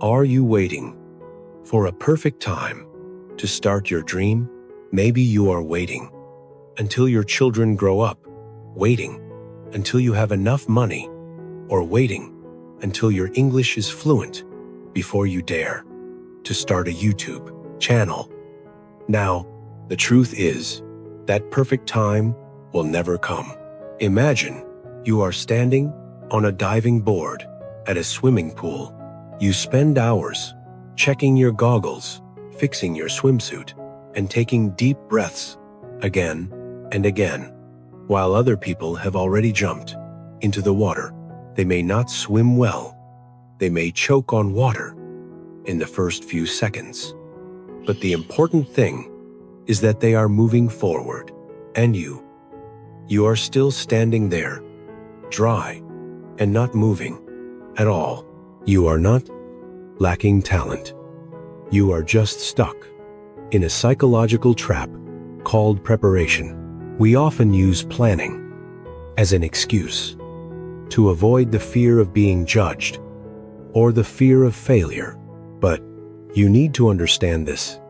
Are you waiting for a perfect time to start your dream? Maybe you are waiting until your children grow up, waiting until you have enough money, or waiting until your English is fluent before you dare to start a YouTube channel. Now, the truth is that perfect time will never come. Imagine you are standing on a diving board at a swimming pool. You spend hours checking your goggles, fixing your swimsuit, and taking deep breaths again and again. While other people have already jumped into the water, they may not swim well. They may choke on water in the first few seconds. But the important thing is that they are moving forward, and you are still standing there, dry and not moving at all. You are not lacking talent. You are just stuck in a psychological trap called preparation. We often use planning as an excuse to avoid the fear of being judged or the fear of failure. But you need to understand this.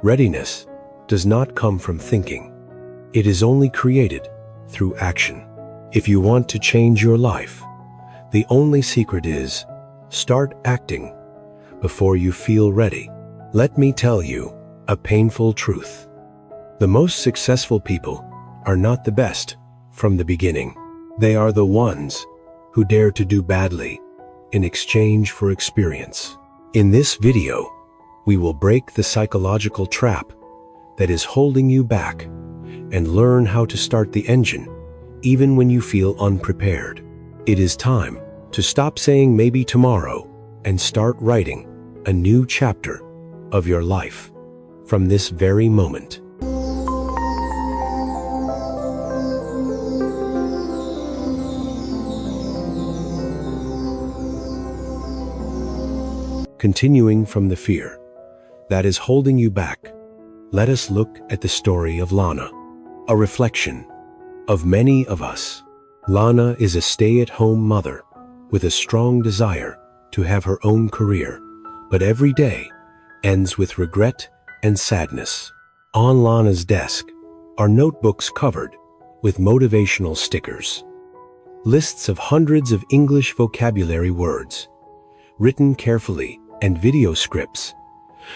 Readiness does not come from thinking. It is only created through action. If you want to change your life, the only secret is start acting before you feel ready. Let me tell you a painful truth. The most successful people are not the best from the beginning. They are the ones who dare to do badly in exchange for experience. In this video, we will break the psychological trap that is holding you back and learn how to start the engine even when you feel unprepared. It is time to stop saying maybe tomorrow and start writing a new chapter of your life from this very moment. Continuing from the fear that is holding you back, let us look at the story of Lana, a reflection of many of us. Lana is a stay-at-home mother with a strong desire to have her own career, but every day ends with regret and sadness. On Lana's desk are notebooks covered with motivational stickers, lists of hundreds of English vocabulary words, written carefully, and video scripts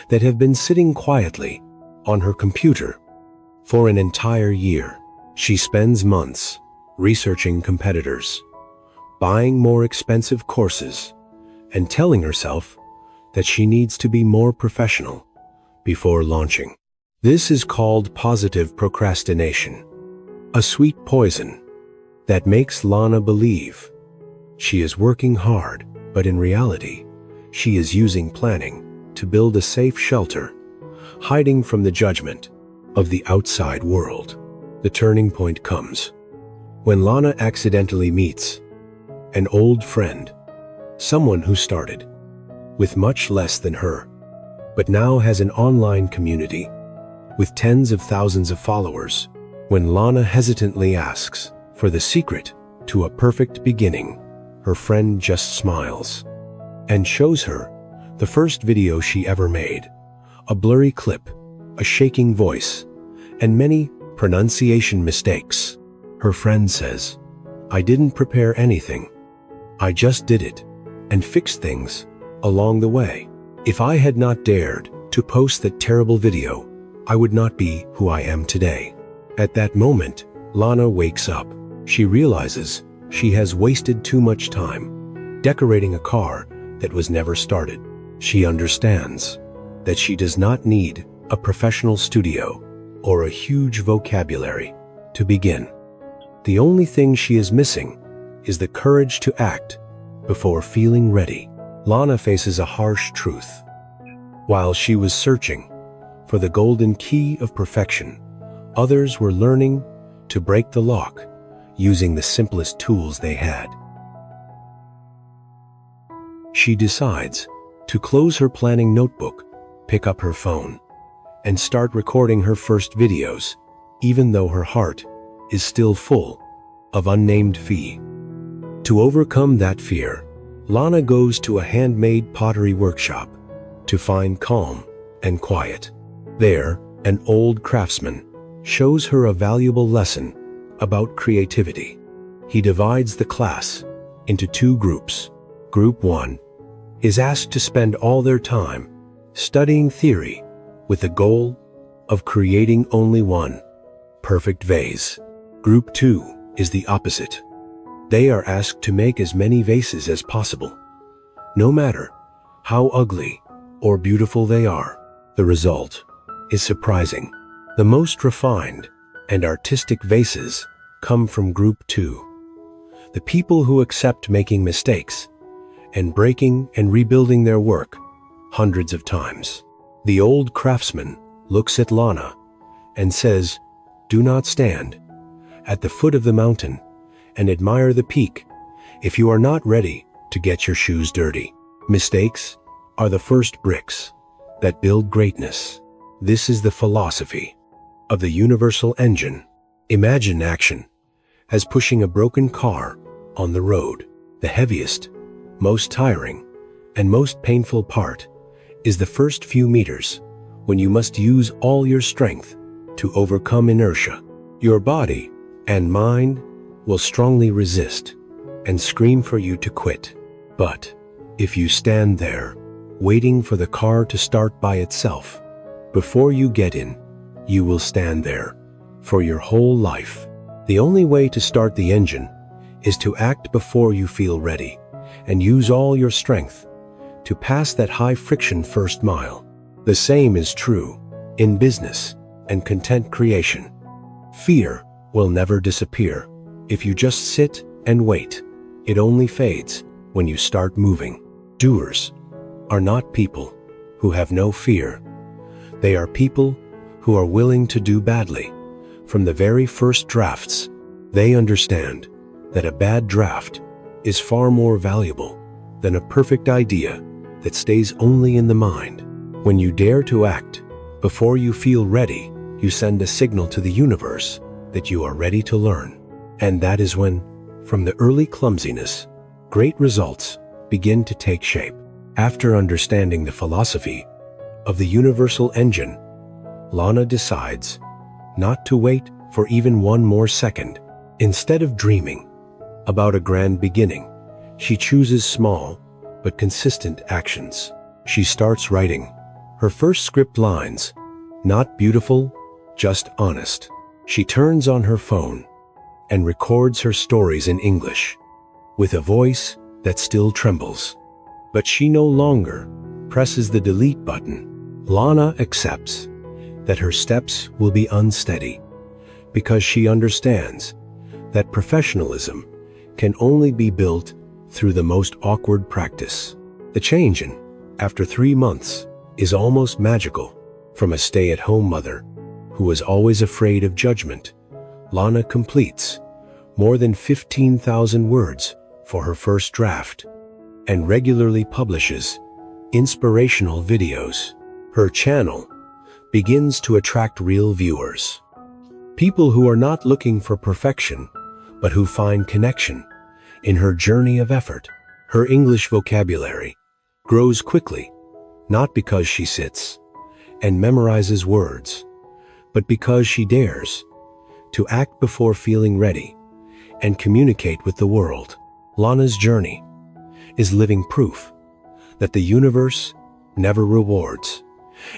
that have been sitting quietly on her computer for an entire year. She spends months researching competitors, buying more expensive courses, and telling herself that she needs to be more professional before launching. This is called positive procrastination, a sweet poison that makes Lana believe she is working hard, but in reality, she is using planning to build a safe shelter, hiding from the judgment of the outside world. The turning point comes when Lana accidentally meets an old friend, someone who started with much less than her, but now has an online community with tens of thousands of followers. When Lana hesitantly asks for the secret to a perfect beginning, her friend just smiles and shows her the first video she ever made, a blurry clip, a shaking voice, and many pronunciation mistakes. Her friend says, "I didn't prepare anything. I just did it and fixed things along the way. If I had not dared to post that terrible video, I would not be who I am today." At that moment, Lana wakes up. She realizes she has wasted too much time decorating a car that was never started. She understands that she does not need a professional studio or a huge vocabulary to begin. The only thing she is missing is the courage to act before feeling ready. Lana faces a harsh truth. While she was searching for the golden key of perfection, others were learning to break the lock using the simplest tools they had. She decides to close her planning notebook, pick up her phone, and start recording her first videos, even though her heart is still full of unnamed fear. To overcome that fear, Lana goes to a handmade pottery workshop to find calm and quiet. There, an old craftsman shows her a valuable lesson about creativity. He divides the class into two groups. Group 1 is asked to spend all their time studying theory with the goal of creating only one perfect vase. Group 2 is the opposite. They are asked to make as many vases as possible, no matter how ugly or beautiful they are. The result is surprising. The most refined and artistic vases come from Group 2. The people who accept making mistakes and breaking and rebuilding their work hundreds of times. The old craftsman looks at Lana and says, "Do not stand at the foot of the mountain and admire the peak if you are not ready to get your shoes dirty." Mistakes are the first bricks that build greatness. This is the philosophy of the universal engine. Imagine action as pushing a broken car on the road. The heaviest, most tiring, and most painful part is the first few meters, when you must use all your strength to overcome inertia. Your body and mind will strongly resist and scream for you to quit. But if you stand there, waiting for the car to start by itself, before you get in, you will stand there for your whole life. The only way to start the engine is to act before you feel ready and use all your strength to pass that high-friction first mile. The same is true in business and content creation. Fear will never disappear if you just sit and wait. It only fades when you start moving. Doers are not people who have no fear. They are people who are willing to do badly from the very first drafts. They understand that a bad draft is far more valuable than a perfect idea that stays only in the mind. When you dare to act before you feel ready, you send a signal to the universe that you are ready to learn. And that is when, from the early clumsiness, great results begin to take shape. After understanding the philosophy of the universal engine, Lana decides not to wait for even one more second. Instead of dreaming about a grand beginning, she chooses small but consistent actions. She starts writing her first script lines, not beautiful, just honest. She turns on her phone and records her stories in English with a voice that still trembles. But she no longer presses the delete button. Lana accepts that her steps will be unsteady because she understands that professionalism can only be built through the most awkward practice. The change after 3 months is almost magical. From a stay-at-home mother who was always afraid of judgment, Lana completes more than 15,000 words for her first draft and regularly publishes inspirational videos. Her channel begins to attract real viewers. People who are not looking for perfection, but who find connection in her journey of effort. Her English vocabulary grows quickly, not because she sits and memorizes words, but because she dares to act before feeling ready and communicate with the world. Lana's journey is living proof that the universe never rewards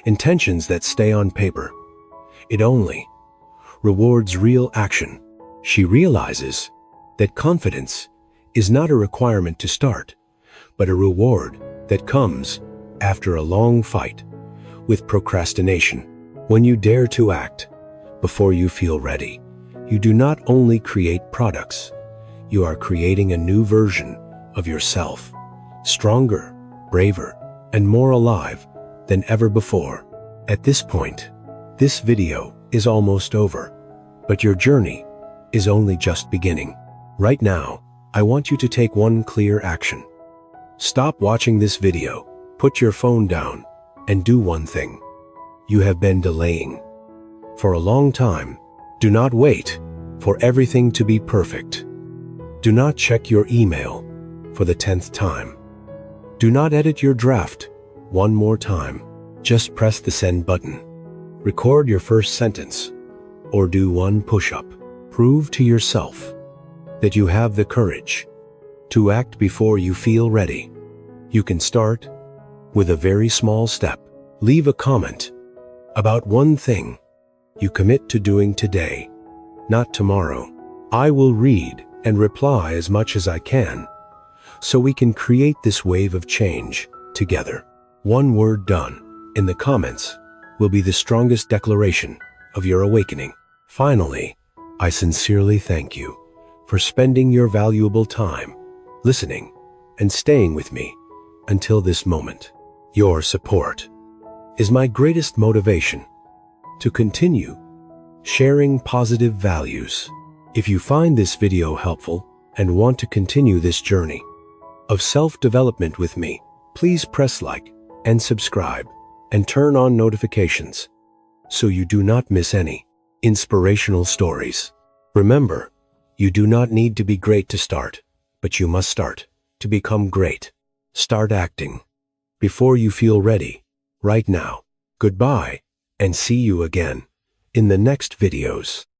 intentions that stay on paper. It only rewards real action. She realizes that confidence is not a requirement to start, but a reward that comes after a long fight with procrastination. When you dare to act before you feel ready, you do not only create products, you are creating a new version of yourself, stronger, braver, and more alive than ever before. At this point, this video is almost over, but your journey is only just beginning. Right now, I want you to take one clear action. Stop watching this video, put your phone down, and do one thing you have been delaying for a long time. Do not wait for everything to be perfect. Do not check your email for the 10th time. Do not edit your draft one more time. Just press the send button. Record your first sentence or do one push-up. Prove to yourself that you have the courage to act before you feel ready. You can start with a very small step. Leave a comment about one thing you commit to doing today, not tomorrow. I will read and reply as much as I can so we can create this wave of change together. One word done in the comments will be the strongest declaration of your awakening. Finally, I sincerely thank you for spending your valuable time listening and staying with me until this moment. Your support is my greatest motivation to continue sharing positive values. If you find this video helpful and want to continue this journey of self-development with me, please press like and subscribe and turn on notifications so you do not miss any inspirational stories. Remember, you do not need to be great to start, but you must start to become great. Start acting before you feel ready, right now. Goodbye, and see you again in the next videos.